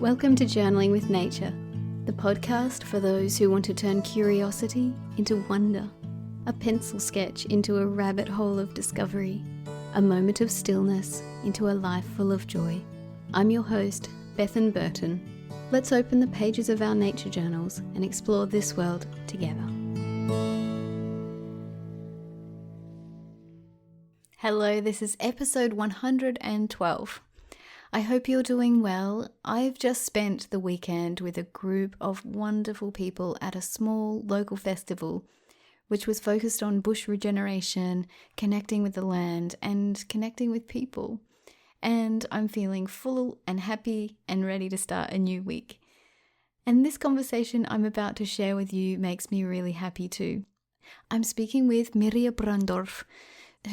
Welcome to Journaling with Nature, the podcast for those who want to turn curiosity into wonder, a pencil sketch into a rabbit hole of discovery, a moment of stillness into a life full of joy. I'm your host, Bethan Burton. Let's open the pages of our nature journals and explore this world together. Hello, this is episode 112. I hope you're doing well. I've just spent the weekend with a group of wonderful people at a small local festival, which was focused on bush regeneration, connecting with the land, and connecting with people. And I'm feeling full and happy and ready to start a new week. And this conversation I'm about to share with you makes me really happy too. I'm speaking with Mirja Brandorff,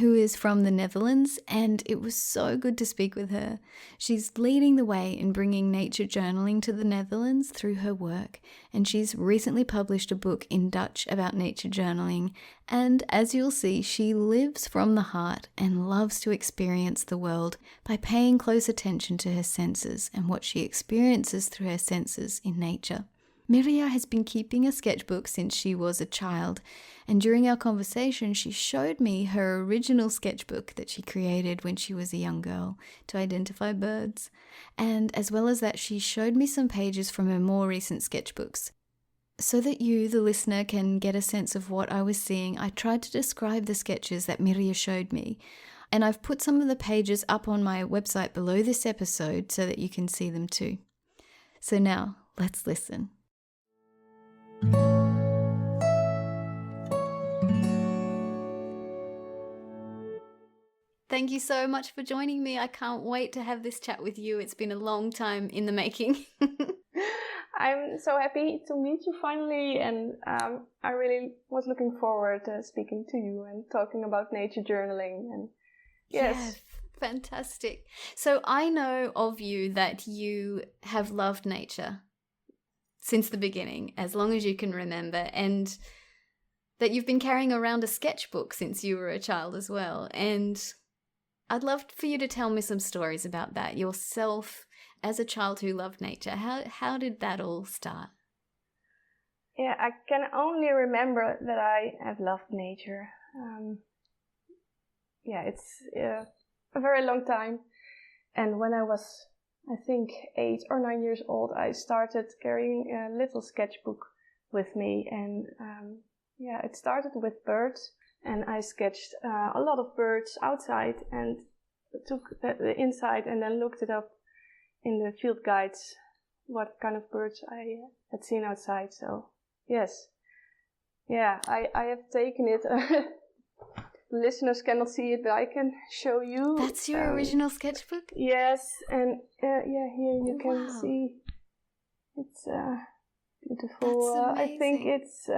who is from the Netherlands, and it was so good to speak with her. She's leading the way in bringing nature journaling to the Netherlands through her work, and she's recently published a book in Dutch about nature journaling, and as you'll see, she lives from the heart and loves to experience the world by paying close attention to her senses and what she experiences through her senses in nature. Mirja has been keeping a sketchbook since she was a child, and during our conversation she showed me her original sketchbook that she created when she was a young girl to identify birds, and as well as that she showed me some pages from her more recent sketchbooks. So that you, the listener, can get a sense of what I was seeing, I tried to describe the sketches that Mirja showed me, and I've put some of the pages up on my website below this episode so that you can see them too. So now, let's listen. Thank you so much for joining me. I can't wait to have this chat with you. It's been a long time in the making. I'm so happy to meet you finally, and I really was looking forward to speaking to you and talking about nature journaling. And yes. Yeah, fantastic. So I know of you that you have loved nature since the beginning, as long as you can remember, and that you've been carrying around a sketchbook since you were a child as well. And I'd love for you to tell me some stories about that, yourself as a child who loved nature. How did that all start? Yeah, I can only remember that I have loved nature. It's a very long time. And when I was, I think, 8 or 9 years old, I started carrying a little sketchbook with me. And it started with birds. And I sketched a lot of birds outside and took the inside and then looked it up in the field guides what kind of birds I had seen outside. So, yes. Yeah, I have taken it. Listeners cannot see it, but I can show you. That's your original sketchbook? Yes, and here you can see. It's beautiful. That's amazing. I think it's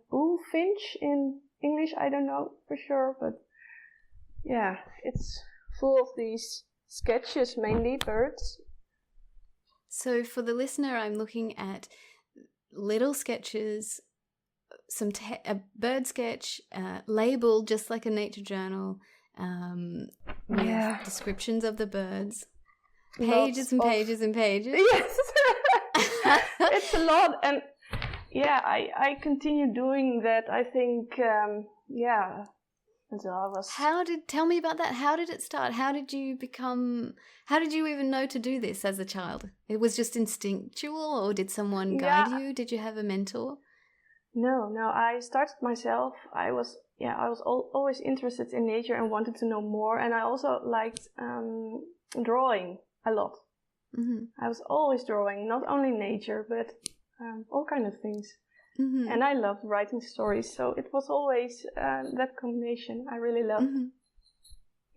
bullfinch in English. I don't know for sure, but yeah, it's full of these sketches, mainly birds. So for the listener, I'm looking at little sketches, a bird sketch, labeled just like a nature journal, with descriptions of the birds, pages and pages and pages. Yes, it's a lot, and yeah, I continue doing that. I think, until I was. Tell me about that. How did it start? How did you even know to do this as a child? It was just instinctual, or did someone guide you? Did you have a mentor? No, I started myself. I was always interested in nature and wanted to know more. And I also liked drawing a lot. Mm-hmm. I was always drawing, not only nature, but all kind of things. Mm-hmm. And I loved writing stories, so it was always that combination I really loved. Mm-hmm.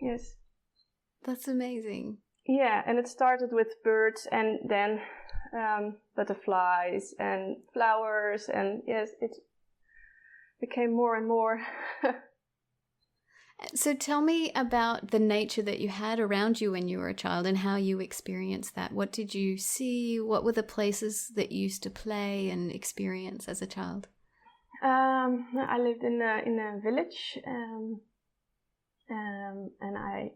Yes. That's amazing. Yeah, and it started with birds and then butterflies and flowers, and yes, it became more and more. So tell me about the nature that you had around you when you were a child and how you experienced that. What did you see? What were the places that you used to play and experience as a child? I lived in a village, and I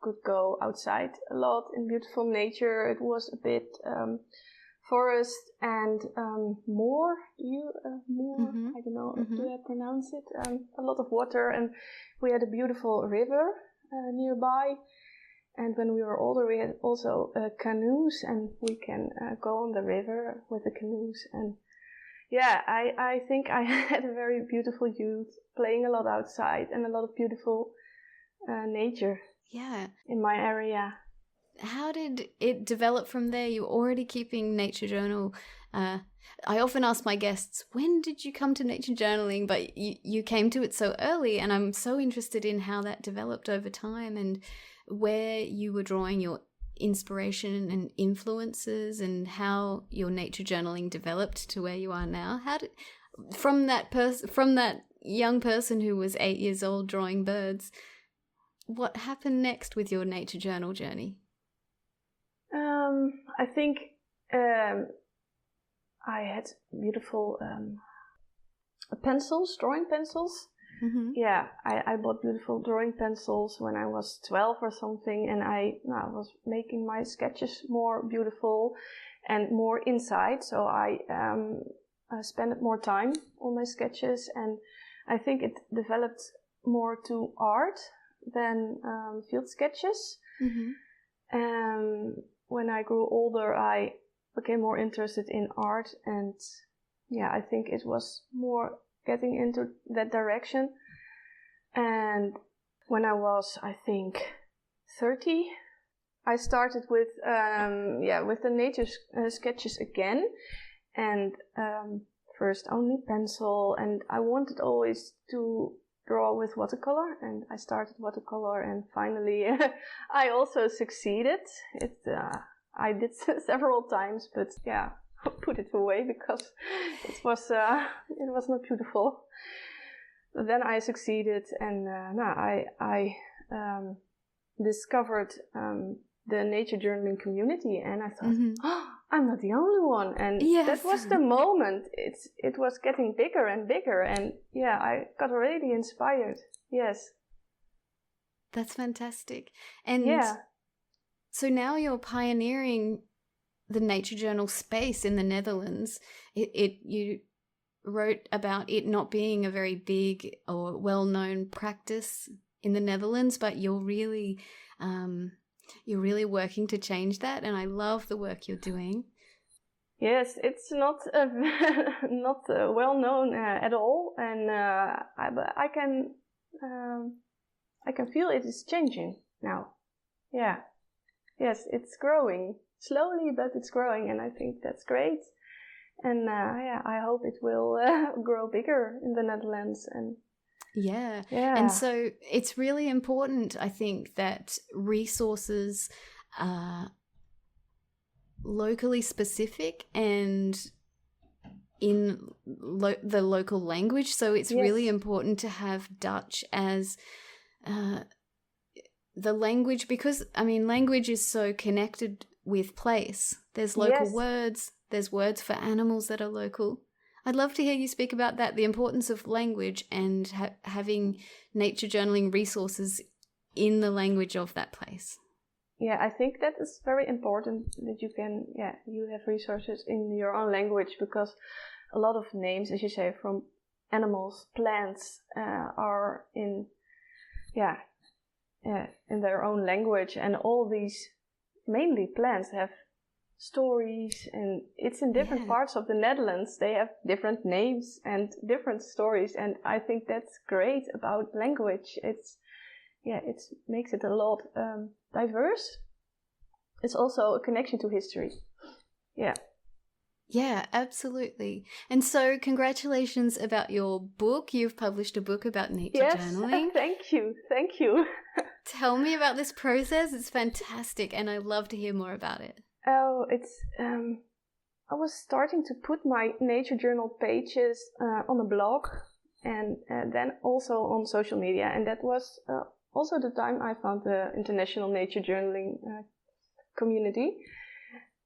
could go outside a lot in beautiful nature. It was a bit forest and moor. Moor? I don't know. Do I pronounce it? A lot of water, and we had a beautiful river nearby. And when we were older, we had also canoes, and we can go on the river with the canoes. And yeah, I think I had a very beautiful youth, playing a lot outside and a lot of beautiful nature. Yeah. In my area. How did it develop from there? You were already keeping nature journal. I often ask my guests, when did you come to nature journaling? But you came to it so early, and I'm so interested in how that developed over time and where you were drawing your inspiration and influences, and how your nature journaling developed to where you are now. How did from that young person who was 8 years old drawing birds, what happened next with your nature journal journey? I think I had beautiful pencils, drawing pencils. Yeah, I bought beautiful drawing pencils when I was 12 or something, and I was making my sketches more beautiful and more inside, so I spent more time on my sketches, and I think it developed more to art than field sketches. When I grew older, I became more interested in art, and yeah, I think it was more getting into that direction. And when I was, I think, 30, I started with the nature sketches again, and first only pencil, and I wanted always to draw with watercolor, and I started watercolor, and finally I also succeeded. I did several times, but yeah, I put it away because it was not beautiful. But then I succeeded, and I discovered the nature journaling community, and I thought, I'm not the only one. And that was the moment. It was getting bigger and bigger, and yeah, I got really inspired. Yes. That's fantastic. And so now you're pioneering the nature journal space in the Netherlands. You wrote about it not being a very big or well-known practice in the Netherlands, but you're really working to change that, and I love the work you're doing. Yes, it's not well known at all, and I can feel it is changing now. Yeah, yes, it's growing slowly, but it's growing, and I think that's great. And I hope it will grow bigger in the Netherlands. And yeah, and so it's really important, I think, that resources are locally specific and in the local language. So it's really important to have Dutch as the language, because language is so connected with place. There's local words, there's words for animals that are local. I'd love to hear you speak about that, the importance of language and having nature journaling resources in the language of that place. Yeah, I think that is very important that you have resources in your own language, because a lot of names, as you say, from animals, plants, are in their own language, and all these mainly plants have stories, and it's in different parts of the Netherlands. They have different names and different stories, and I think that's great about language. It makes it a lot diverse. It's also a connection to history. Yeah, absolutely. And so congratulations about your book. You've published a book about nature journaling. Thank you. Tell me about this process. It's fantastic, and I'd love to hear more about it. Oh, it's I was starting to put my nature journal pages on a blog, and then also on social media, and that was also the time I found the International Nature Journaling community,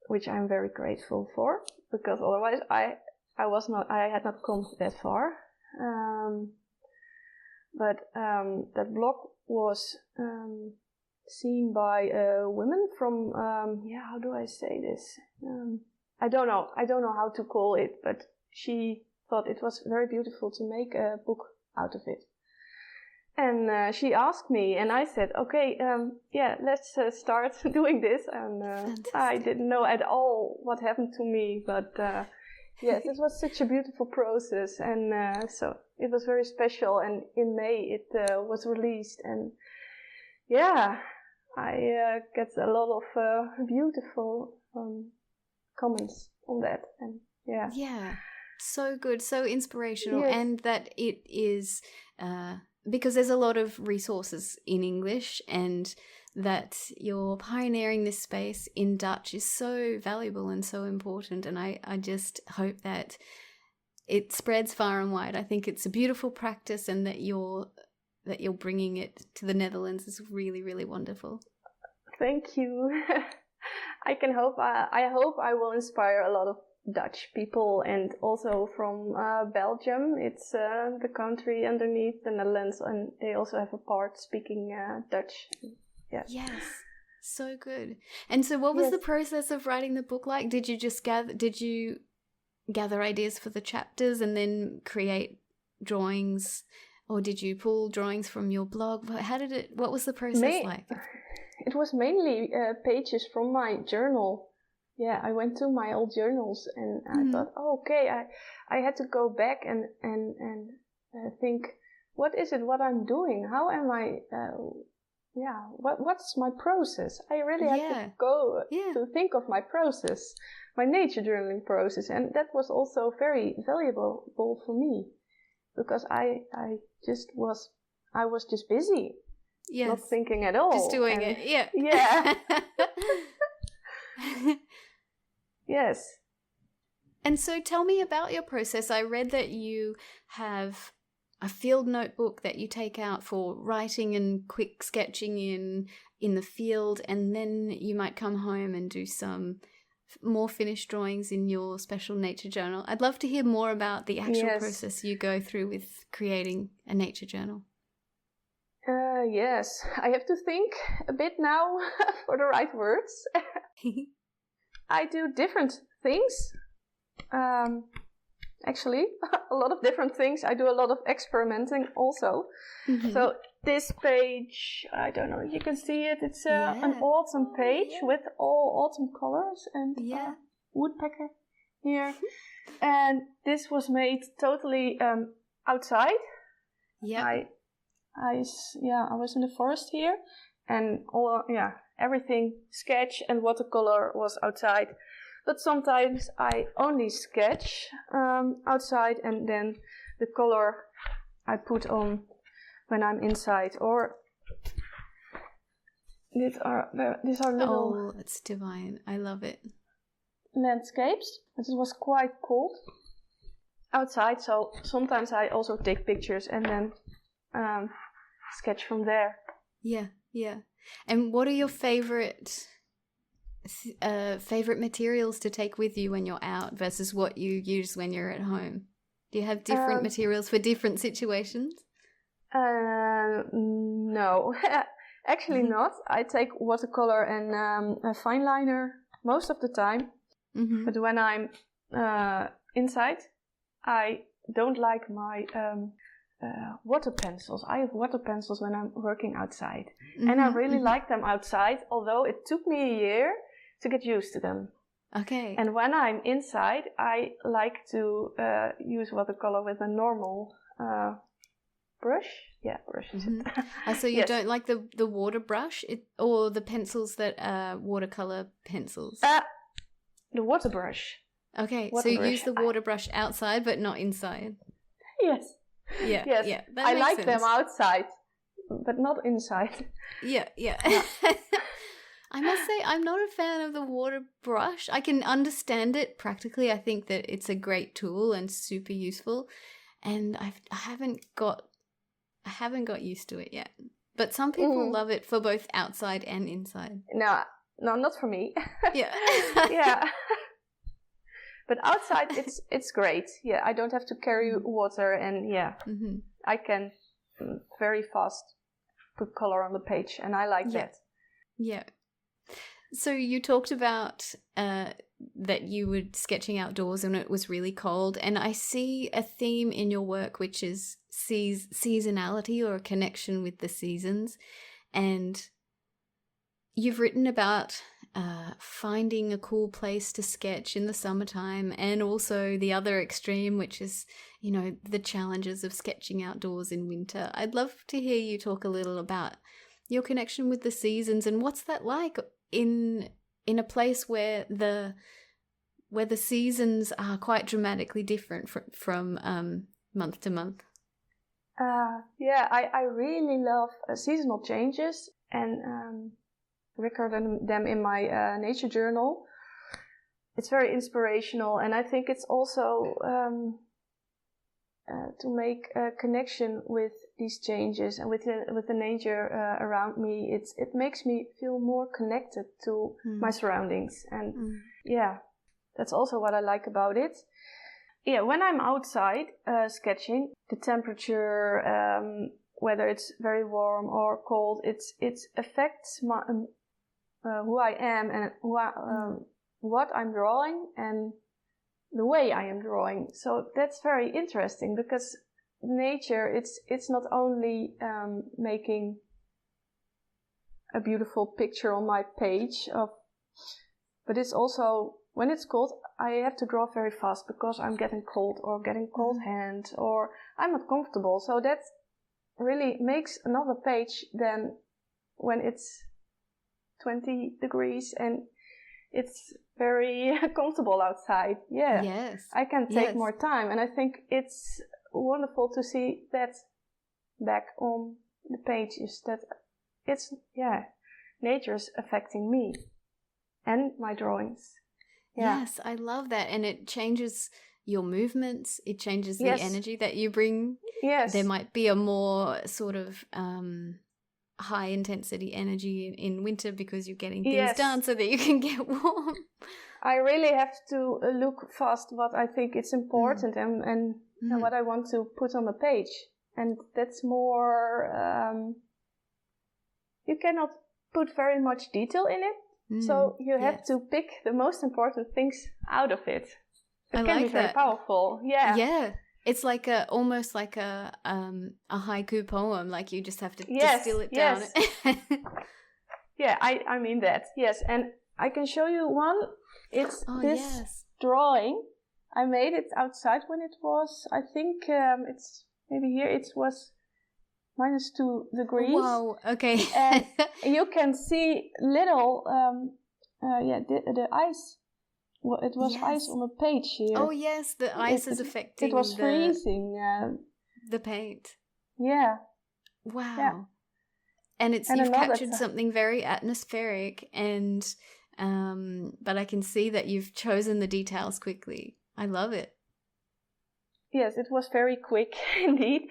which I'm very grateful for, because otherwise I had not come that far. But that blog was seen by women from, how do I say this? I don't know how to call it, but she thought it was very beautiful to make a book out of it. And she asked me, and I said, okay, let's start doing this. And I didn't know at all what happened to me, but yes, it was such a beautiful process. And so it was very special. And in May it was released. And yeah, I get a lot of beautiful comments on that. And yeah. Yeah, so good, so inspirational. Yes. And that it is... because there's a lot of resources in English, and that you're pioneering this space in Dutch is so valuable and so important. And I just hope that it spreads far and wide. I think it's a beautiful practice, and that you're bringing it to the Netherlands is really, really wonderful. Thank you. I hope I will inspire a lot of Dutch people, and also from Belgium. It's the country underneath the Netherlands, and they also have a part speaking Dutch. Yeah. Yes, so good. And so, what was the process of writing the book like? Did you gather ideas for the chapters and then create drawings, or did you pull drawings from your blog? What was the process like? It was mainly pages from my journal. Yeah, I went to my old journals, and I thought, I had to go back and think, what is it, what I'm doing? How am I, what's my process? I really had to go to think of my process, my nature journaling process. And that was also very valuable for me, because I was just busy, not thinking at all. Just doing it, Yeah. Yes. And so tell me about your process. I read that you have a field notebook that you take out for writing and quick sketching in the field, and then you might come home and do some more finished drawings in your special nature journal. I'd love to hear more about the actual process you go through with creating a nature journal. Yes, I have to think a bit now for the right words. I do different things. Actually, a lot of different things. I do a lot of experimenting also. Mm-hmm. So this page, I don't know if you can see it. It's an autumn page with all autumn colors and woodpecker here. And this was made totally outside. Yeah. I was in the forest here, and everything, sketch and watercolor, was outside. But sometimes I only sketch outside, and then the color I put on when I'm inside. Or these are little. Oh, it's divine! I love it. Landscapes. It was quite cold outside, so sometimes I also take pictures and then sketch from there. Yeah. And what are your favorite materials to take with you when you're out versus what you use when you're at home? Do you have different materials for different situations? No, actually not. I take watercolor and a fine liner most of the time. Mm-hmm. But when I'm inside, I don't like my water pencils. I have water pencils when I'm working outside. Mm-hmm. And I really like them outside, although it took me a year to get used to them. Okay. And when I'm inside, I like to use watercolor with a normal brush. Yeah, brush is it. So you don't like the water brush or the pencils that are watercolor pencils? The water brush. Okay, so you use the water brush outside but not inside? Yes. Yeah. I like them outside, but not inside. Yeah. I must say, I'm not a fan of the water brush. I can understand it practically. I think that it's a great tool and super useful, and I haven't got used to it yet. But some people love it for both outside and inside. No, not for me. Yeah. Yeah. But outside, it's great. Yeah, I don't have to carry water, and I can very fast put color on the page, and I like that. Yeah. So you talked about that you were sketching outdoors and it was really cold. And I see a theme in your work, which is seasonality or a connection with the seasons. And you've written about finding a cool place to sketch in the summertime, and also the other extreme, which is, the challenges of sketching outdoors in winter. I'd love to hear you talk a little about your connection with the seasons and what's that like in a place where the seasons are quite dramatically different from month to month. I really love seasonal changes and record them in my nature journal. It's very inspirational, and I think it's also to make a connection with these changes and with the nature around me. It makes me feel more connected to my surroundings, and that's also what I like about it. Yeah, when I'm outside sketching, the temperature, whether it's very warm or cold, it affects my who I am and what I'm drawing and the way I am drawing. So that's very interesting, because nature, it's not only making a beautiful picture on my page, but it's also, when it's cold, I have to draw very fast because I'm getting cold or getting cold hand or I'm not comfortable. So that really makes another page than when it's 20 degrees and it's very comfortable outside. Yeah. Yes. I can take more time, and I think it's wonderful to see that back on the pages, that it's, nature's affecting me and my drawings. Yeah. Yes, I love that. And it changes your movements. It changes the energy that you bring. Yes. There might be a more sort of high intensity energy in winter because you're getting things done so that you can get warm. I really have to look fast what I think it's important and what I want to put on the page. And that's more, you cannot put very much detail in it. So you have to pick the most important things out of it. It can be very powerful. Yeah. Yeah. It's like almost like a haiku poem. Like you just have to distill it down. Yeah, I mean that. Yes, and I can show you one. It's drawing. I made it outside when it was, I think it's maybe here. It was -2 degrees. Wow. Okay. And you can see little the ice. Well, it was ice on the page here. Oh yes, the ice is affecting. It was freezing. The paint. Yeah. Wow. Yeah. And you've captured something very atmospheric, and but I can see that you've chosen the details quickly. I love it. Yes, it was very quick indeed.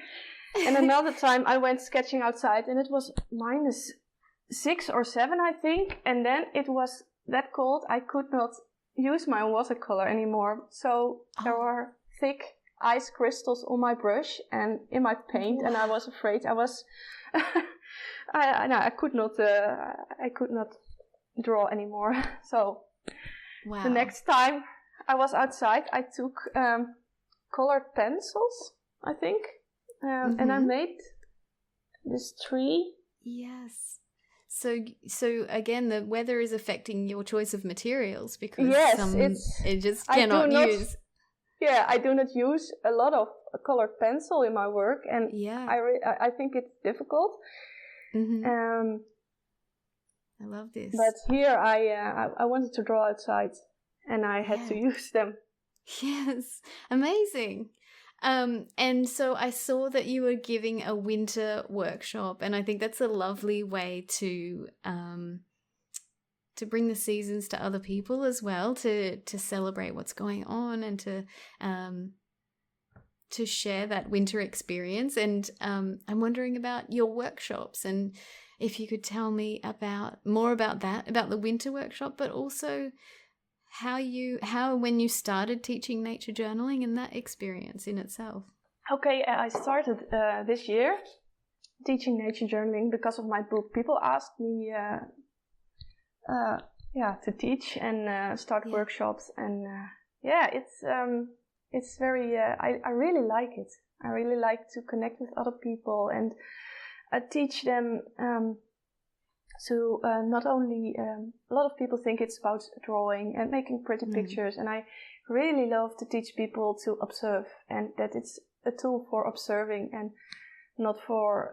And another time I went sketching outside, and it was -6 or 7, I think. And then it was that cold, I could not use my watercolor anymore. So there were thick ice crystals on my brush and in my paint, and I was afraid I was I could not draw anymore. So the next time I was outside, I took colored pencils, I think, and I made this tree. Yes. So again, the weather is affecting your choice of materials, because it just cannot use. Yeah, I do not use a lot of colored pencil in my work, and I think it's difficult. I love this. But here I wanted to draw outside, and I had to use them. Yes, amazing. And so I saw that you were giving a winter workshop, and I think that's a lovely way to bring the seasons to other people as well, to celebrate what's going on, and to share that winter experience. And I'm wondering about your workshops, and if you could tell me more about that, about the winter workshop, but also how when you started teaching nature journaling and that experience in itself. Okay, I started this year teaching nature journaling because of my book. People asked me to teach and start Yeah. workshops, and it's very. I really like it. I really like to connect with other people and teach them. So not only a lot of people think it's about drawing and making pretty pictures, and I really love to teach people to observe, and that it's a tool for observing and not for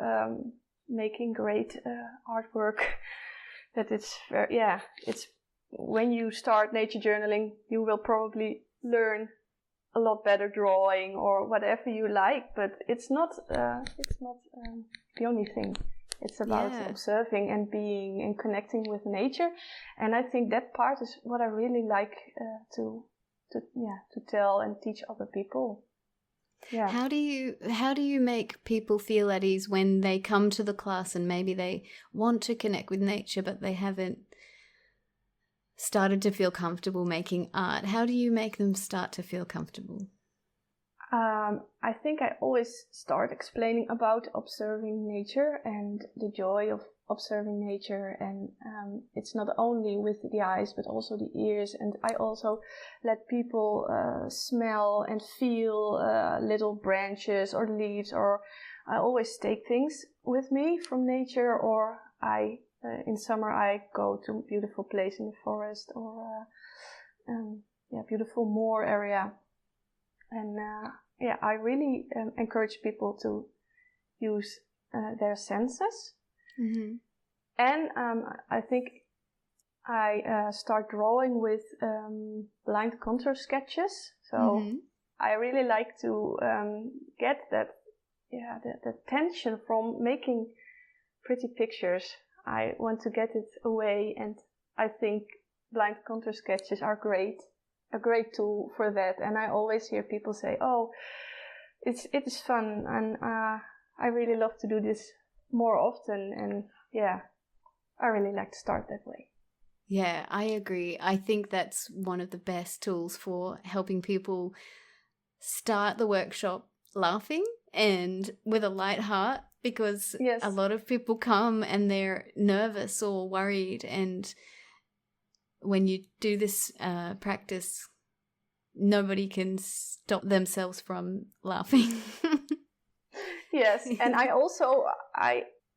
making great artwork. That it's it's when you start nature journaling, you will probably learn a lot better drawing or whatever you like, but it's not the only thing. It's about observing and being and connecting with nature, and I think that part is what I really like to tell and teach other people. Yeah. How do you make people feel at ease when they come to the class and maybe they want to connect with nature but they haven't started to feel comfortable making art? How do you make them start to feel comfortable? I think I always start explaining about observing nature and the joy of observing nature, and it's not only with the eyes but also the ears, and I also let people smell and feel little branches or leaves, or I always take things with me from nature, or in summer I go to a beautiful place in the forest or beautiful moor area, and I really encourage people to use their senses. Mm-hmm. And I think I start drawing with blind contour sketches. So I really like to get the tension from making pretty pictures. I want to get it away, and I think blind contour sketches are a great tool for that. And I always hear people say, "Oh, it is fun," and I really love to do this more often. And I really like to start that way. Yeah, I agree. I think that's one of the best tools for helping people start the workshop laughing and with a light heart, because a lot of people come and they're nervous or worried, and when you do this practice, nobody can stop themselves from laughing. Yes, and I also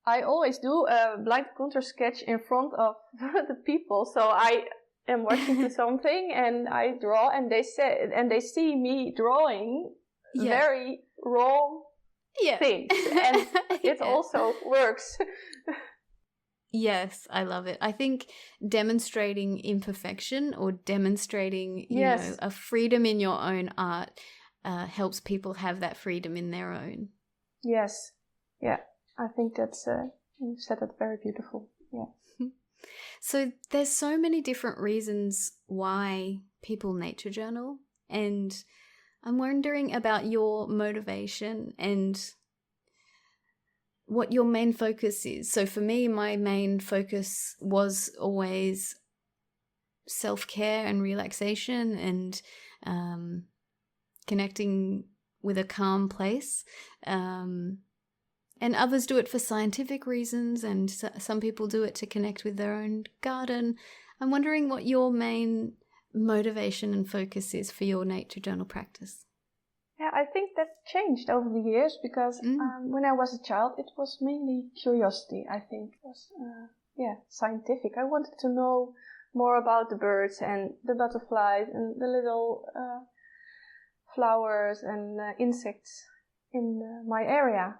I always do a blind contour sketch in front of the people. So I am watching to something and I draw, and they see me drawing very raw things, and it also works. Yes, I love it. I think demonstrating imperfection or demonstrating, you know, a freedom in your own art helps people have that freedom in their own. Yes. Yeah. I think that's, you said it very beautiful. Yeah. So there's so many different reasons why people nature journal, and I'm wondering about your motivation and what your main focus is. So for me, my main focus was always self-care and relaxation and connecting with a calm place. And others do it for scientific reasons, and some people do it to connect with their own garden. I'm wondering what your main motivation and focus is for your nature journal practice. Yeah, I think that changed over the years, because when I was a child, it was mainly curiosity. I think it was, scientific. I wanted to know more about the birds and the butterflies and the little flowers and insects in my area.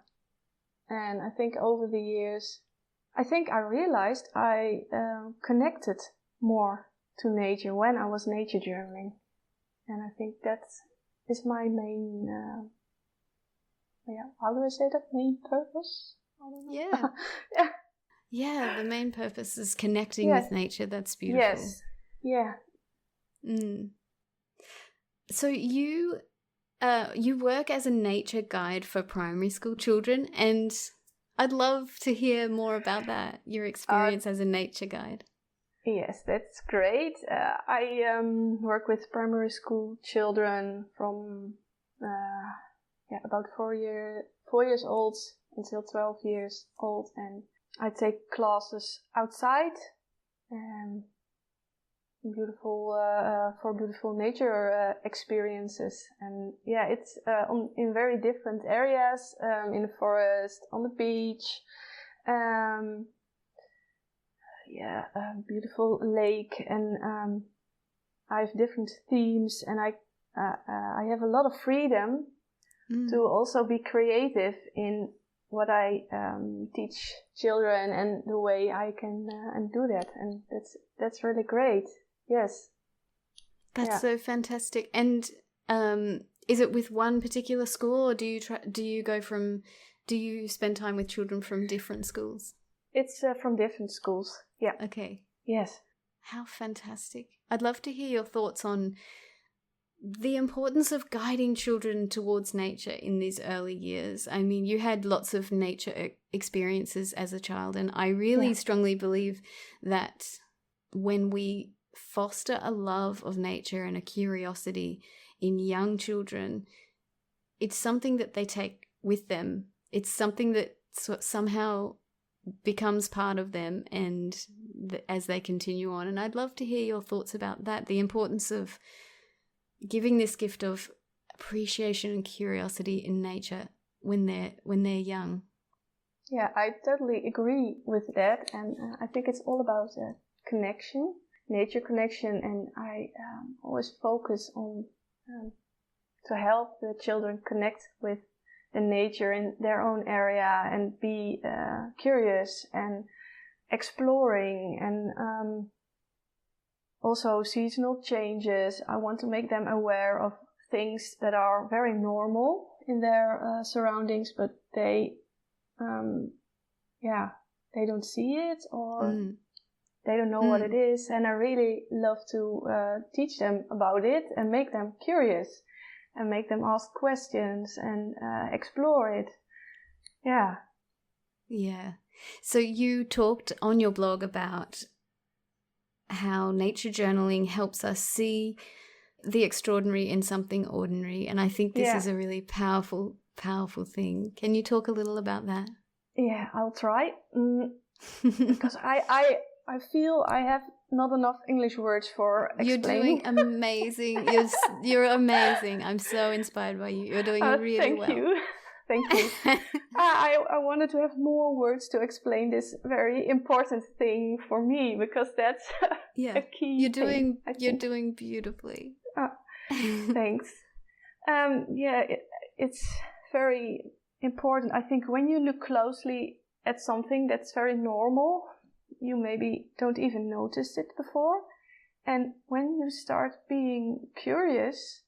And I think over the years, I realized I connected more to nature when I was nature journaling. And I think that is my main, how do I say that? Main purpose? I don't know. Yeah. Yeah, the main purpose is connecting with nature. That's beautiful. Yes. Yeah. So you work as a nature guide for primary school children, and I'd love to hear more about that, your experience as a nature guide. Yes, that's great. I work with primary school children from about 4 years old until 12 years old, and I take classes outside beautiful for beautiful nature experiences. And yeah, it's in very different areas, in the forest, on the beach, beautiful lake, and I have different themes, and I have a lot of freedom to also be creative in what I teach children and the way I can and do that, and that's really great. Yes, that's so fantastic. And is it with one particular school, or do you spend time with children from different schools? It's from different schools. Yeah. Okay. Yes. How fantastic. I'd love to hear your thoughts on the importance of guiding children towards nature in these early years. I mean, you had lots of nature experiences as a child, and I really strongly believe that when we foster a love of nature and a curiosity in young children, it's something that they take with them. It's something that somehow becomes part of them, and as they continue on. And I'd love to hear your thoughts about that, the importance of giving this gift of appreciation and curiosity in nature when they're young. Yeah, I totally agree with that, and I think it's all about connection, nature connection, and I always focus on to help the children connect with the nature in their own area and be curious and exploring, and also seasonal changes. I want to make them aware of things that are very normal in their surroundings, but they don't see it, or they don't know what it is. And I really love to teach them about it and make them curious and make them ask questions and explore it. Yeah. Yeah. So you talked on your blog about how nature journaling helps us see the extraordinary in something ordinary. And I think this is a really powerful, powerful thing. Can you talk a little about that? Yeah, I'll try. Because I feel I have not enough English words for explaining. You're doing amazing. You're amazing. I'm so inspired by you. You're doing really well. Thank you. Thank you. I wanted to have more words to explain this very important thing for me, because that's a key. You're doing beautifully. Thanks. It's very important. I think when you look closely at something that's very normal, you maybe don't even notice it before. And when you start being curious,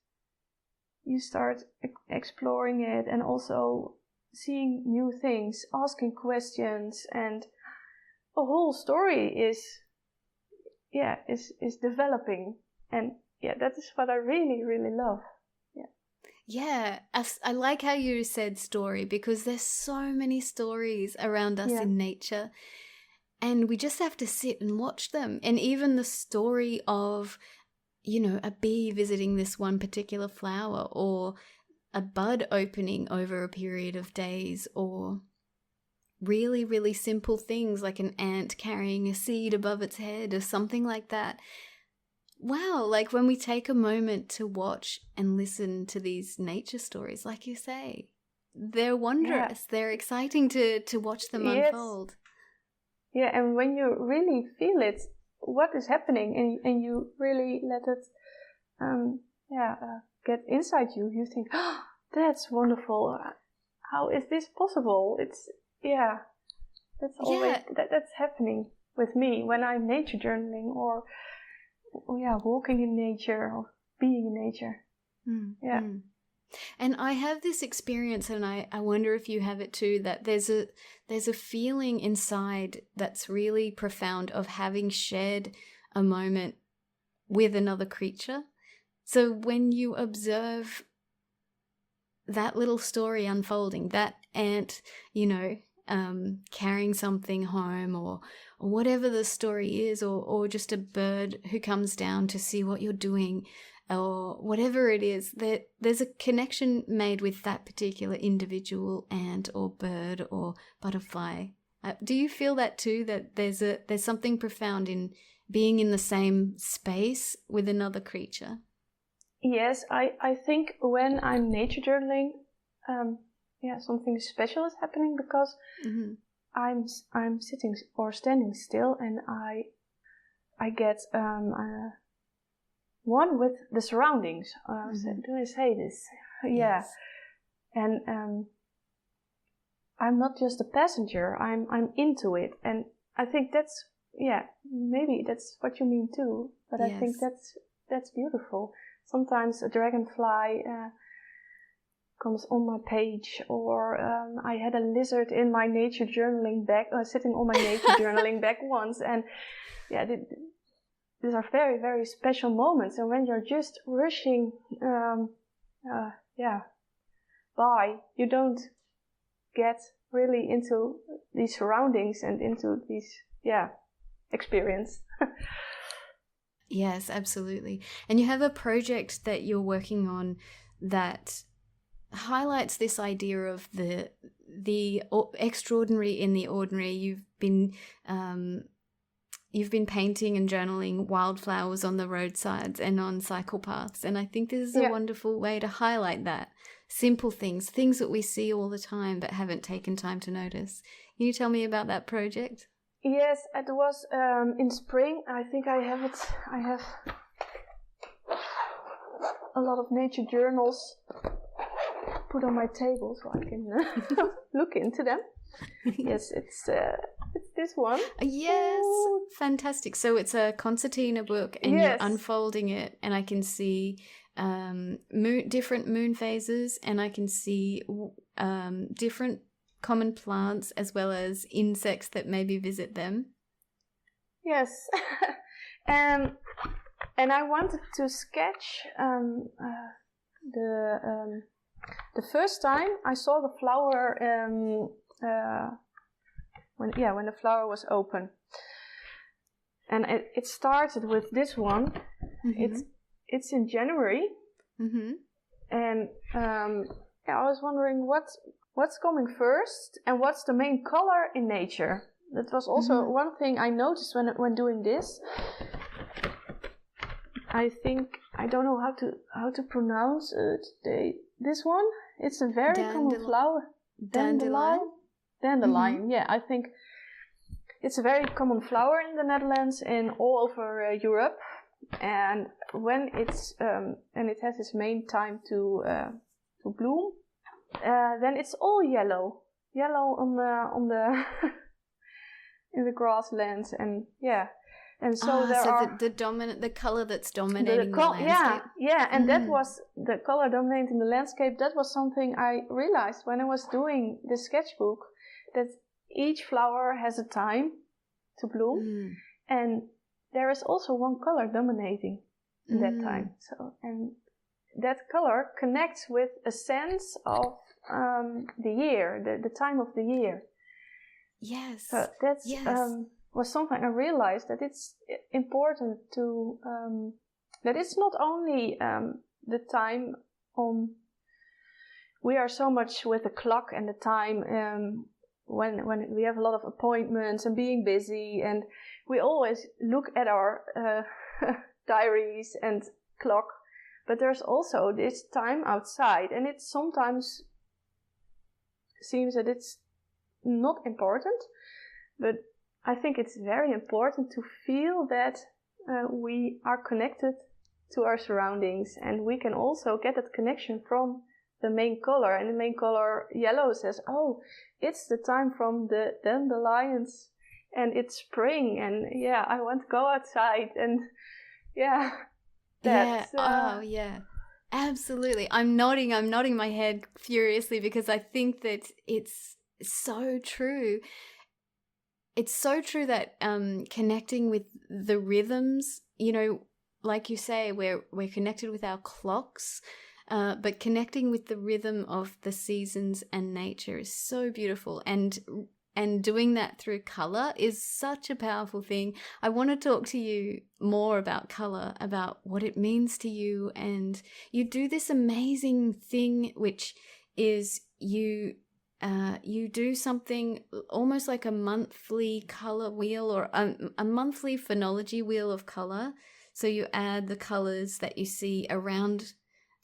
you start exploring it and also seeing new things, asking questions, and a whole story is developing. And that is what I really, really love. Yeah, I like how you said story, because there's so many stories around us in nature, and we just have to sit and watch them. And even the story of, a bee visiting this one particular flower, or a bud opening over a period of days, or really, really simple things like an ant carrying a seed above its head or something like that. Wow, like when we take a moment to watch and listen to these nature stories, like you say, they're wondrous. They're exciting to watch them unfold. Yeah, and when you really feel it, what is happening, and you really let it get inside you, you think, oh, that's wonderful. How is this possible? It's that's always that's happening with me when I'm nature journaling, or walking in nature, or being in nature. And I have this experience, and I wonder if you have it too, that there's a feeling inside that's really profound of having shared a moment with another creature. So when you observe that little story unfolding, that ant, carrying something home, or whatever the story is, or just a bird who comes down to see what you're doing, or whatever it is, there's a connection made with that particular individual ant or bird or butterfly. Do you feel that too, that there's something profound in being in the same space with another creature? Yes, I think when I'm nature journaling, something special is happening because I'm sitting or standing still, and I get one with the surroundings. Do I say this? Yeah, Yes. and I'm not just a passenger. I'm into it, and I think that's maybe that's what you mean too. But Yes. I think that's beautiful. Sometimes a dragonfly comes on my page, or I had a lizard in my nature journaling bag, sitting on my nature journaling bag once, and these are very, very special moments. And when you're just rushing, by, you don't get really into these surroundings and into these, experience. Yes, absolutely. And you have a project that you're working on that highlights this idea of the extraordinary in the ordinary. You've been painting and journaling wildflowers on the roadsides and on cycle paths, and I think this is a wonderful way to highlight that. Simple things that we see all the time but haven't taken time to notice. Can you tell me about that project? Yes, it was in spring. I think I have a lot of nature journals put on my table so I can look into them. Yes, it's this one. Yes, ooh. Fantastic. So it's a concertina book, and you're unfolding it, and I can see different moon phases, and I can see different common plants as well as insects that maybe visit them. Yes. And I wanted to sketch the first time I saw the flower when the flower was open, and it started with this one. Mm-hmm. It's in January, and I was wondering what's coming first and what's the main color in nature. That was also one thing I noticed when doing this. I think I don't know how to pronounce it. This one, it's a very common flower. Dandelion. Yeah, I think it's a very common flower in the Netherlands and all over Europe. And when it's and it has its main time to bloom, then it's all yellow on the in the grasslands, and so the color that's dominating the landscape. And that was the color dominating the landscape. That was something I realized when I was doing the sketchbook, that each flower has a time to bloom, and there is also one color dominating that time. So, and that color connects with a sense of the year, the time of the year. Yes. So that's was something I realized, that it's important to that it's not only the time on. We are so much with the clock and the time when we have a lot of appointments and being busy, and we always look at our diaries and clock, but there's also this time outside, and it sometimes seems that it's not important, but I think it's very important to feel that we are connected to our surroundings, and we can also get that connection from the main color. And the main color yellow says, oh, it's the time from the dandelions, and it's spring, and I want to go outside, and absolutely. I'm nodding my head furiously, because I think that it's so true. It's so true that connecting with the rhythms, like you say, we're connected with our clocks, but connecting with the rhythm of the seasons and nature is so beautiful. And doing that through color is such a powerful thing. I want to talk to you more about color, about what it means to you. And you do this amazing thing, which is you you do something almost like a monthly color wheel or a monthly phonology wheel of color. So you add the colors that you see around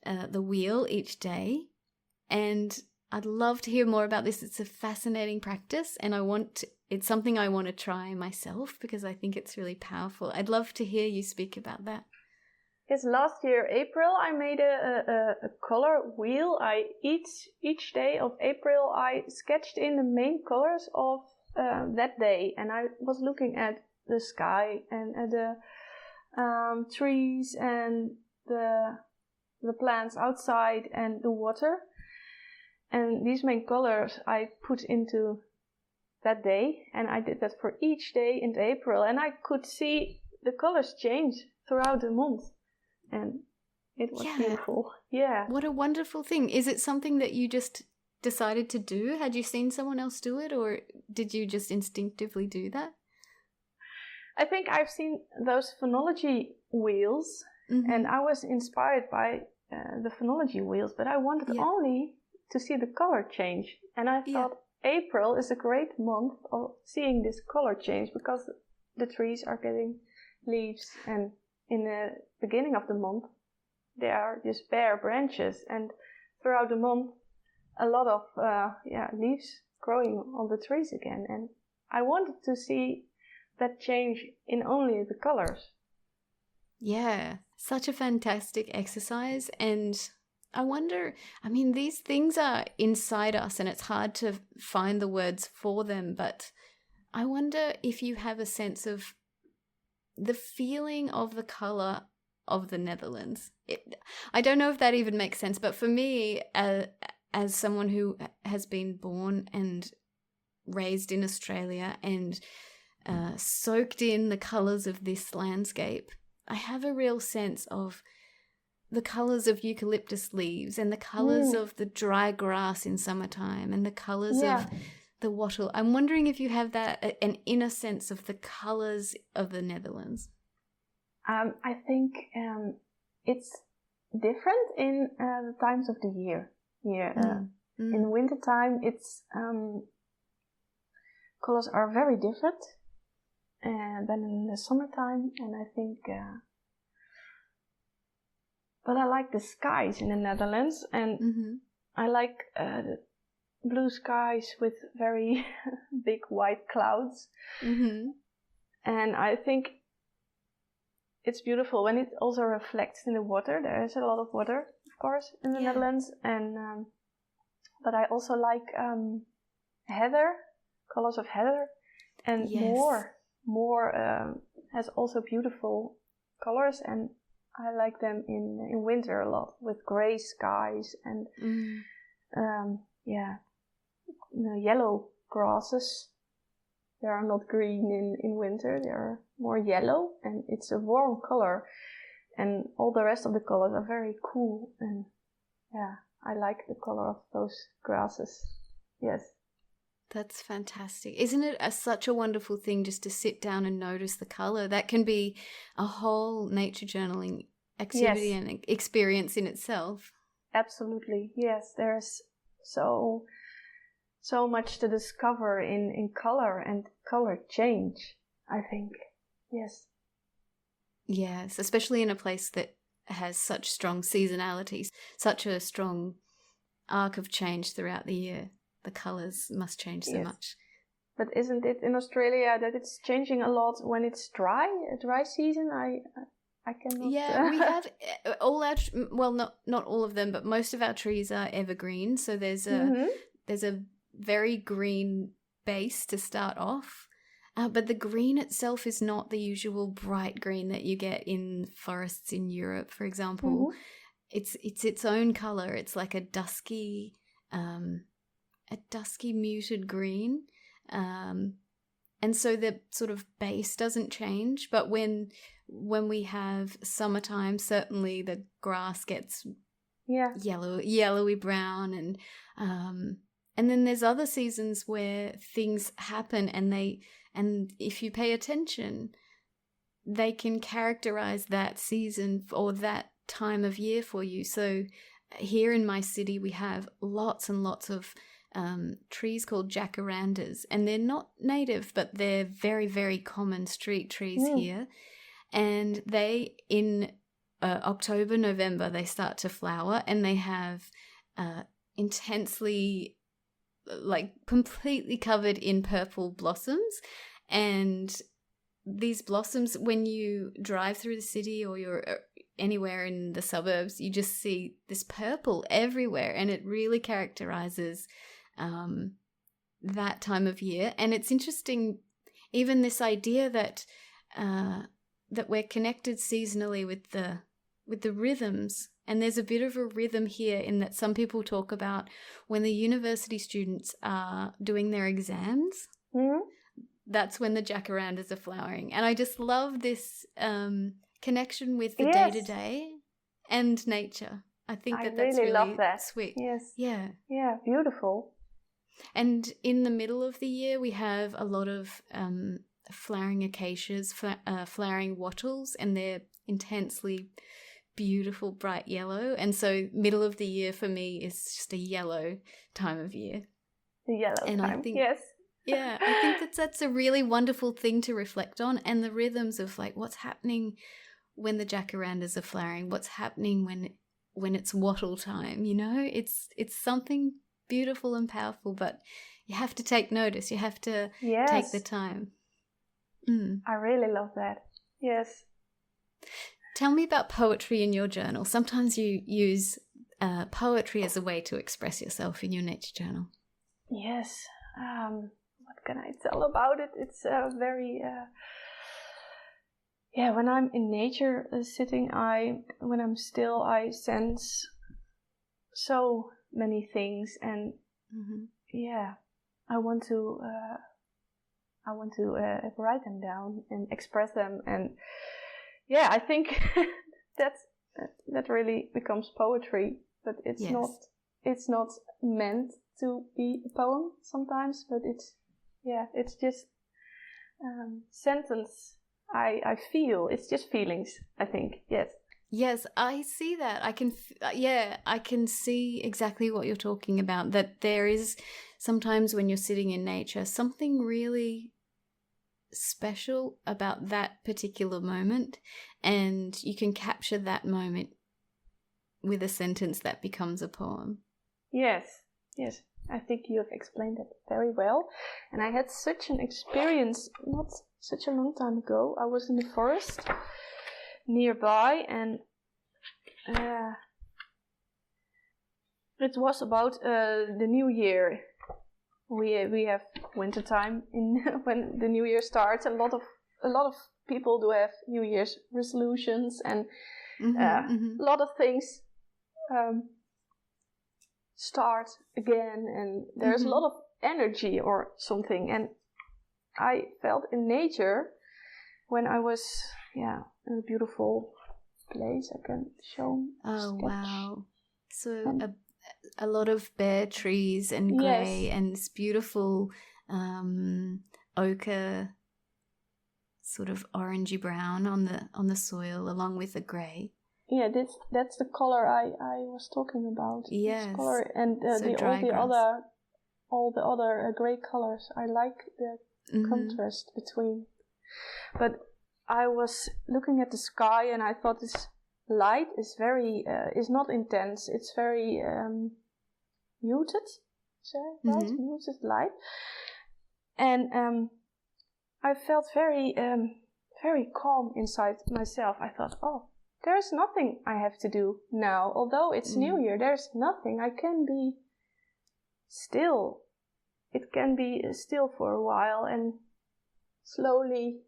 the wheel each day. And I'd love to hear more about this. It's a fascinating practice, and it's something I want to try myself because I think it's really powerful. I'd love to hear you speak about that. Yes, last year, April, I made a color wheel. Each day of April, I sketched in the main colors of that day. And I was looking at the sky and at the trees and the plants outside and the water. And these main colors I put into that day. And I did that for each day in April. And I could see the colors change throughout the month. And it was beautiful. Yeah. What a wonderful thing. Is it something that you just decided to do? Had you seen someone else do it, or did you just instinctively do that? I think I've seen those phonology wheels, and I was inspired by the phonology wheels, but I wanted only to see the color change. And I thought April is a great month of seeing this color change because the trees are getting leaves, and in the beginning of the month, they are just bare branches, and throughout the month, a lot of leaves growing on the trees again. And I wanted to see that change in only the colors. Yeah, such a fantastic exercise. And I wonder, I mean, these things are inside us and it's hard to find the words for them, but I wonder if you have a sense of the feeling of the color of the Netherlands. I don't know if that even makes sense, but for me, as someone who has been born and raised in Australia and soaked in the colors of this landscape, I have a real sense of the colors of eucalyptus leaves and the colors of the dry grass in summertime and the colors of the wattle. I'm wondering if you have that, an inner sense of the colors of the Netherlands. I think it's different in the times of the year. In wintertime, it's colors are very different than in the summertime, and I think. But I like the skies in the Netherlands, and I like blue skies with very big white clouds. And I think it's beautiful when it also reflects in the water. There is a lot of water, of course, in the Netherlands. And but I also like heather, colors of heather, and more has also beautiful colors, and I like them in winter a lot with gray skies and yellow grasses. They are not green in winter, they are more yellow, and it's a warm color, and all the rest of the colors are very cool, and I like the color of those grasses. Yes. That's fantastic. Isn't it such a wonderful thing just to sit down and notice the color? That can be a whole nature journaling activity and experience in itself. Absolutely. Yes, there's so much to discover in color and color change, I think. Yes. Yes, especially in a place that has such strong seasonalities, such a strong arc of change throughout the year. The colors must change so much. But isn't it in Australia that it's changing a lot when it's dry? A dry season, I cannot. Yeah, we have all our not all of them, but most of our trees are evergreen. So there's a very green base to start off, but the green itself is not the usual bright green that you get in forests in Europe, for example. It's its own color. It's like a dusky muted green, and so the sort of base doesn't change. But when we have summertime, certainly the grass gets yellowy brown, and then there's other seasons where things happen, and if you pay attention, they can characterize that season or that time of year for you. So here in my city, we have lots and lots of trees called jacarandas, and they're not native, but they're very, very common street trees here. And they, in October, November, they start to flower, and they have intensely, like, completely covered in purple blossoms. And these blossoms, when you drive through the city or you're anywhere in the suburbs, you just see this purple everywhere, and it really characterizes that time of year. And it's interesting, even this idea that that we're connected seasonally with the rhythms. And there's a bit of a rhythm here in that some people talk about when the university students are doing their exams. That's when the jacarandas are flowering. And I just love this connection with the day-to-day and nature. I think that's really love that. Sweet. Yes. Yeah. Yeah, beautiful. And in the middle of the year, we have a lot of flowering acacias, flowering wattles, and they're intensely beautiful, bright yellow. And so middle of the year for me is just a yellow time of year. The yellow and time, I think, yes. Yeah, I think that's a really wonderful thing to reflect on, and the rhythms of like what's happening when the jacarandas are flowering, what's happening when it's wattle time, you know? It's something beautiful and powerful, but you have to take notice. You have to take the time. I really love that. Yes. Tell me about poetry in your journal. Sometimes you use poetry as a way to express yourself in your nature journal. Yes. What can I tell about it? It's very... when I'm in nature sitting, when I'm still, I sense so many things, and I want to write them down and express them, and I think that really becomes poetry, but it's not meant to be a poem sometimes, but it's just sentence I feel. It's just feelings, I think. Yes, I see that. I can see exactly what you're talking about, that there is sometimes when you're sitting in nature something really special about that particular moment, and you can capture that moment with a sentence that becomes a poem. Yes. I think you have explained it very well. And I had such an experience not such a long time ago. I was in the forest nearby, and it was about the New Year. We have winter time when the New Year starts. A lot of people do have New Year's resolutions, and a lot of things start again, and there's a lot of energy or something. And I felt in nature when I was in a beautiful place. I can show. Oh, wow! So a lot of bare trees and grey and this beautiful ochre, sort of orangey brown on the soil, along with the grey. Yeah, that's the color I was talking about. Yes, this color, and all the other grey colors. I like the contrast between. But I was looking at the sky, and I thought this light is very is not intense. It's very muted. Right? Muted light, and I felt very very calm inside myself. I thought, oh, there's nothing I have to do now. Although it's New Year, there's nothing. I can be still. It can be still for a while, and slowly,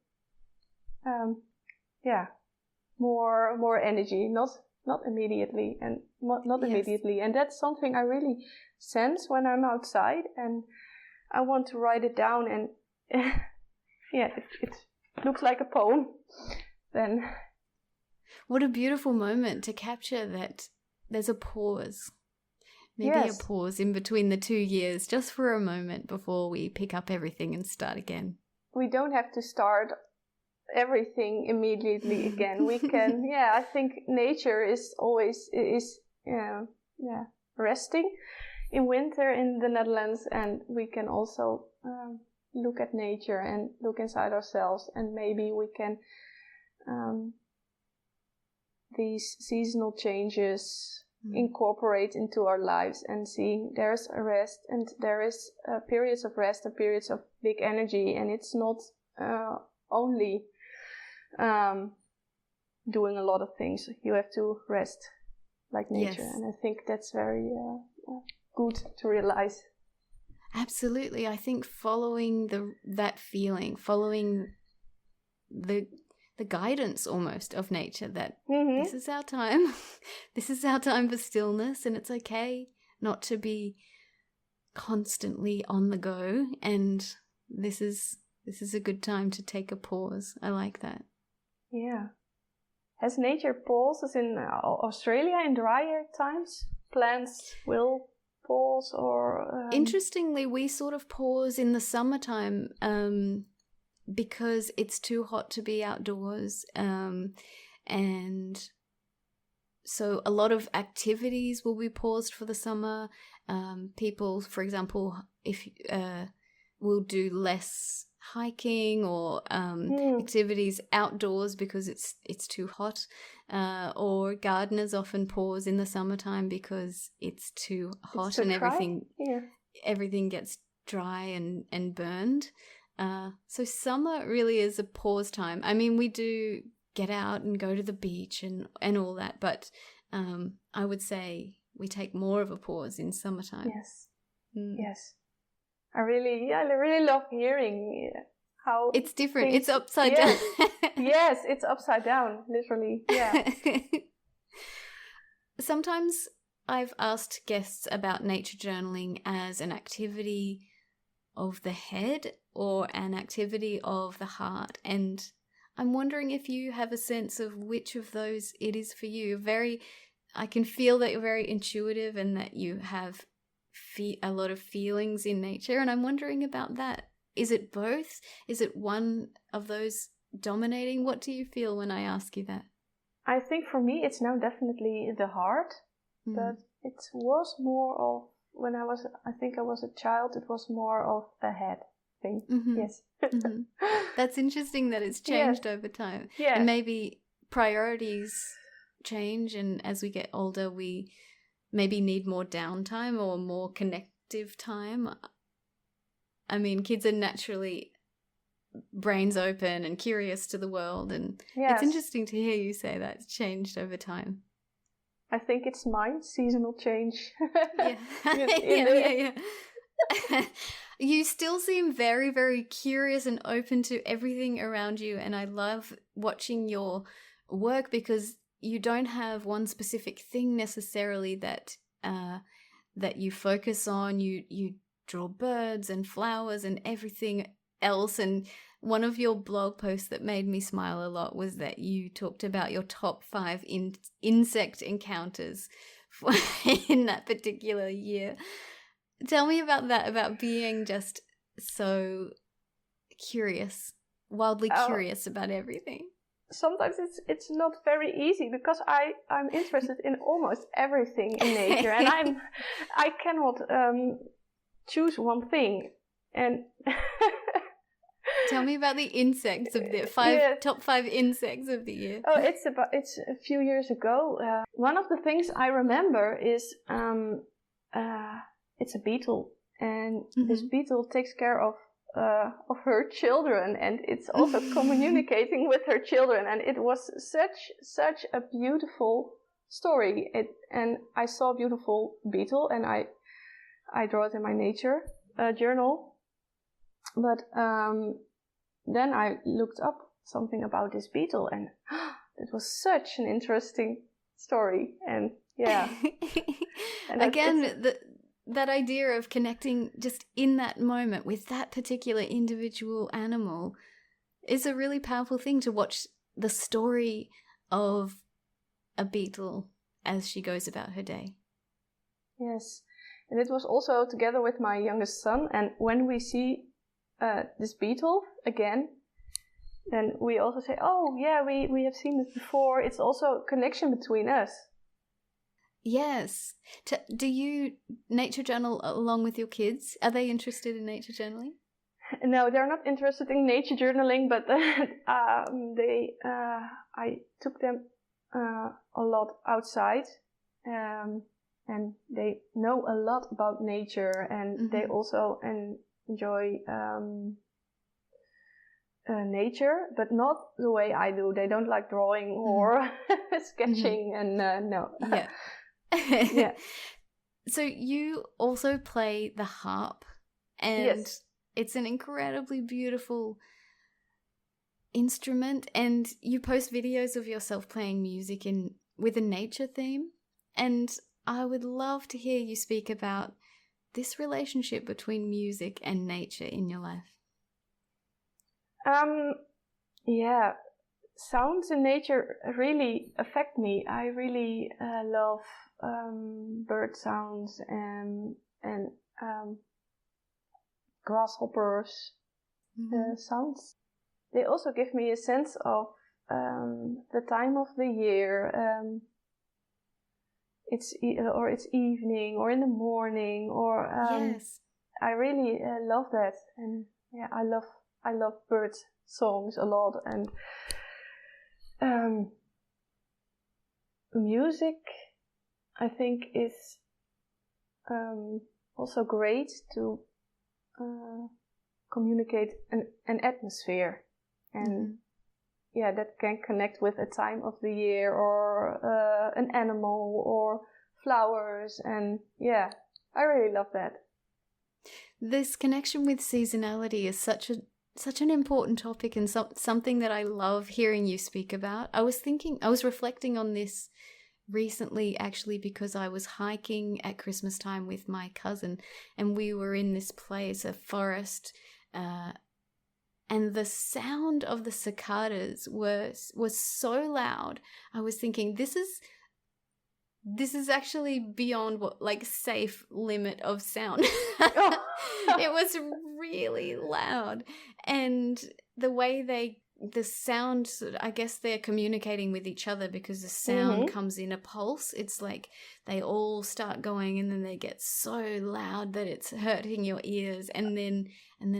more energy. Not immediately, and not immediately. And that's something I really sense when I'm outside, and I want to write it down. And it looks like a poem. Then. What a beautiful moment to capture that there's a pause. Maybe a pause in between the 2 years, just for a moment before we pick up everything and start again. We don't have to start everything immediately again. We can, I think nature is always resting. in winter in the Netherlands, and we can also look at nature and look inside ourselves, and maybe we can these seasonal changes incorporate into our lives, and seeing there's a rest and there is periods of rest and periods of big energy, and it's not only doing a lot of things. You have to rest like nature. Yes. And I think that's very good to realize. Absolutely. I think following that feeling, following the guidance almost of nature, that this is our time. This is our time for stillness, and it's okay not to be constantly on the go, and this is a good time to take a pause. I like that. Yeah. Has nature pauses in Australia in drier times? Plants will pause, or interestingly, we sort of pause in the summertime because it's too hot to be outdoors, and so a lot of activities will be paused for the summer. People, for example, if will do less hiking or activities outdoors because it's too hot, or gardeners often pause in the summertime because it's too hot and everything gets dry and burned. So summer really is a pause time. I mean, we do get out and go to the beach and all that, but I would say we take more of a pause in summertime. Yes. Yes. I really love hearing how it's different. It's upside down. Yes, it's upside down, literally. Yeah. Sometimes I've asked guests about nature journaling as an activity of the head or an activity of the heart, and I'm wondering if you have a sense of which of those it is for you. I can feel that you're very intuitive and that you have a lot of feelings in nature, and I'm wondering about that. Is it both? Is it one of those dominating? What do you feel when I ask you that? I think for me it's now definitely the heart, but it was more of, when I was a child, it was more of a head thing. Yes. That's interesting that it's changed over time. Yeah. And maybe priorities change, and as we get older we maybe need more downtime or more connective time. I mean, kids are naturally brains open and curious to the world, and it's interesting to hear you say that it's changed over time. I think it's mine, seasonal change. Yeah. You still seem very, very curious and open to everything around you, and I love watching your work because you don't have one specific thing necessarily that you focus on. You draw birds and flowers and everything else. And one of your blog posts that made me smile a lot was that you talked about your top 5 insect encounters in that particular year. Tell me about that, about being just so curious, wildly curious about everything. Sometimes it's not very easy because I'm interested in almost everything in nature, and I cannot choose one thing. And tell me about the insects of the top 5 insects of the year. Oh, it's a few years ago. One of the things I remember is it's a beetle, and this beetle takes care of her children, and it's also communicating with her children, and it was such a beautiful story. And I saw a beautiful beetle, and I draw it in my nature journal. But then I looked up something about this beetle, and it was such an interesting story. And yeah, and again, that idea of connecting just in that moment with that particular individual animal is a really powerful thing, to watch the story of a beetle as she goes about her day. Yes, and it was also together with my youngest son, and when we see this beetle again, then we also say, oh yeah, we have seen this before. It's also a connection between us. Yes. Do you nature journal along with your kids? Are they interested in nature journaling? No, they're not interested in nature journaling, but I took them a lot outside, and they know a lot about nature, and they also enjoy nature, but not the way I do. They don't like drawing or sketching, and no. Yeah. Yeah. So you also play the harp, and Yes. it's an incredibly beautiful instrument, and you post videos of yourself playing music with a nature theme, and I would love to hear you speak about this relationship between music and nature in your life. Yeah, sounds in nature really affect me. I really love bird sounds and grasshoppers sounds. They also give me a sense of the time of the year. It's evening or in the morning, or Yes. I really love that, and yeah, I love bird songs a lot, and music I think is also great to communicate an atmosphere, and yeah, that can connect with a time of the year or an animal or flowers, and yeah, I really love that. This connection with seasonality is such an important topic, and something that I love hearing you speak about. I was reflecting on this recently, actually, because I was hiking at Christmas time with my cousin, and we were in this place, a forest, and the sound of the cicadas was so loud. I was thinking, this is actually beyond what, like, safe limit of sound. It was really loud, and the way the sound, I guess they're communicating with each other, because the sound comes in a pulse. It's like they all start going, and then they get so loud that it's hurting your ears, and then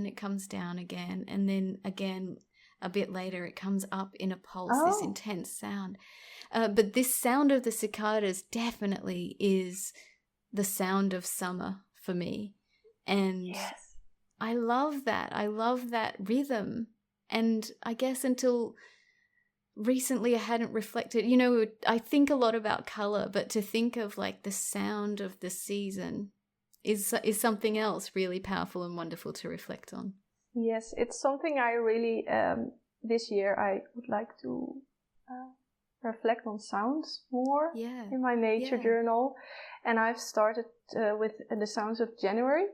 it comes down again, and then again a bit later it comes up in a pulse, this intense sound. But this sound of the cicadas definitely is the sound of summer for me. And yes, I love that rhythm. And I guess until recently I hadn't reflected, I think a lot about color, but to think of like the sound of the season is something else really powerful and wonderful to reflect on. Yes, it's something I really, this year I would like to reflect on sounds more in my nature journal. And I've started with the sounds of January.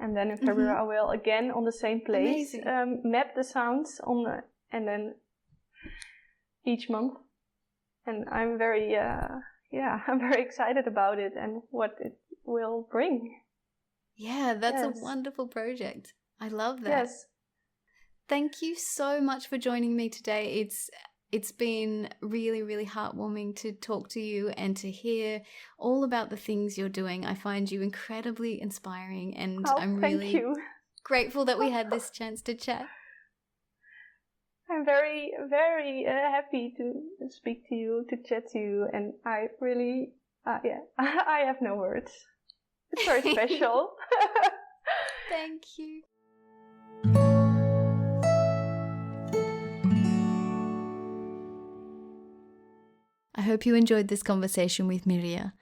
And then in February I will again on the same place map the sounds and then each month. And I'm very, I'm very excited about it and what it will bring. Yeah, that's a wonderful project. I love that. Yes. Thank you so much for joining me today. It's been really, really heartwarming to talk to you and to hear all about the things you're doing. I find you incredibly inspiring, and I'm really grateful that we had this chance to chat. I'm very, very happy to speak to you, to chat to you, and I really, I have no words. It's very special. Thank you. I hope you enjoyed this conversation with Mirja.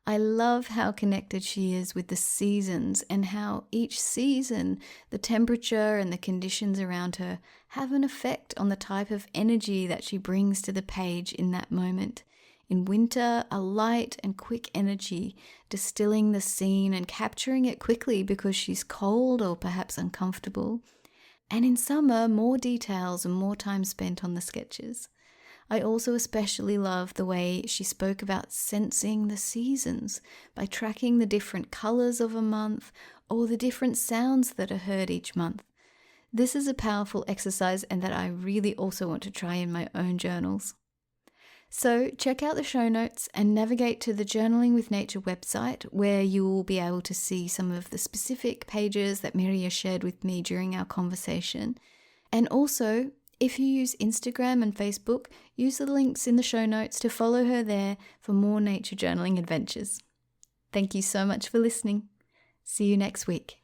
I love how connected she is with the seasons, and how each season, the temperature and the conditions around her have an effect on the type of energy that she brings to the page in that moment. In winter, a light and quick energy, distilling the scene and capturing it quickly because she's cold or perhaps uncomfortable. And in summer, more details and more time spent on the sketches. I also especially love the way she spoke about sensing the seasons by tracking the different colors of a month or the different sounds that are heard each month. This is a powerful exercise, and that I really also want to try in my own journals. So check out the show notes and navigate to the Journaling with Nature website, where you will be able to see some of the specific pages that Mirja shared with me during our conversation. And also, if you use Instagram and Facebook, use the links in the show notes to follow her there for more nature journaling adventures. Thank you so much for listening. See you next week.